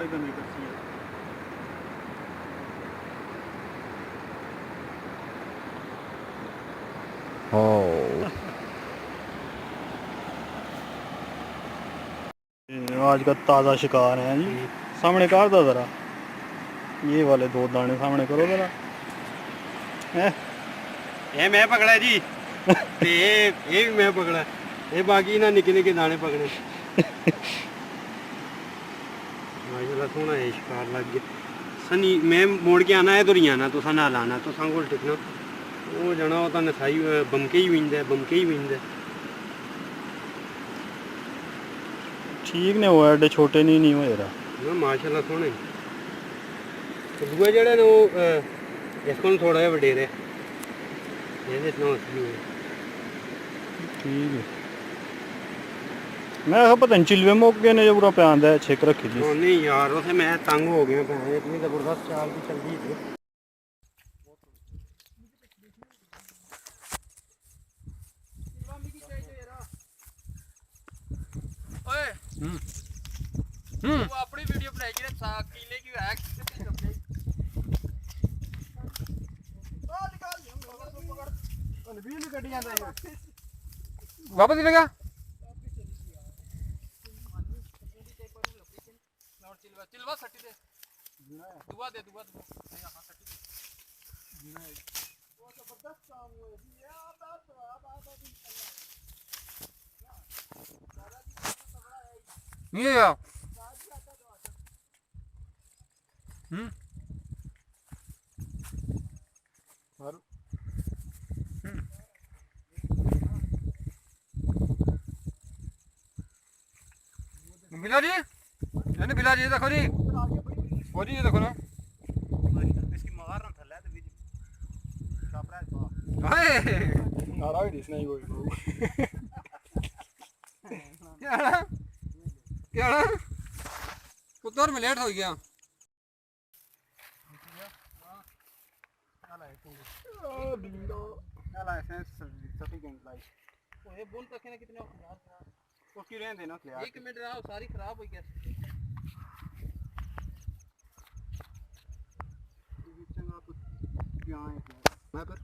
बड़े गंदी करती है। आज का ताज़ा शिकार है जी। सामने कर दो ज़रा, ये वाले 2 दाने सामने करो ज़रा। ये मैं पकड़ा जी ते ये भी मैं पकड़ा, ये बाकी ना निके निके दाने पकड़े। माशाल्लाह सोहना है शिकार लग गया। सनी मैं मोड़ के आना है तो नहीं आना, तुसा ना लाना, तुसा कोल टिकना वो जाना, वो तो नसाई बमके ही विंदा है, बमके ही विंदा है। ठीक ने हुआ, एडे छोटे नहीं हुए यार ना माशाल्लाह सोहने। तो दूए जेड़े ने वो इसको थोड़ा जिहा वडेरे, ये इतना असली है। ठीक है। मैं पता नहीं चिलवे मुक गए ने जो पूरा पे आंदा है छिक रखी जी। नहीं यार उसे मैं तंग हो गया, भैन इतनी जबरदस्त चाल की चल गई थी। वो अपनी वीडियो बनाई कि कीले की है वापस लगा चिलवा सट्टी दे, दुआ दे, दुआ यहां सट्टी दे। वो जबरदस्त काम हुआ जी यार। ये यार बिला जी, यानी बिला जी देखो जी, वो जी ये देखो ना, इसकी मगार ना थल्ला तो विज छापरा है तो हाय नारा ही दिसना ही कोई क्या ना उधर में लेट हो गया। ओए बोल तक ने कितने यार वो क्यों रहने देना यार। 1 मिनट रहा, सारी खराब हो गया। चंगा तो क्या है मैं पर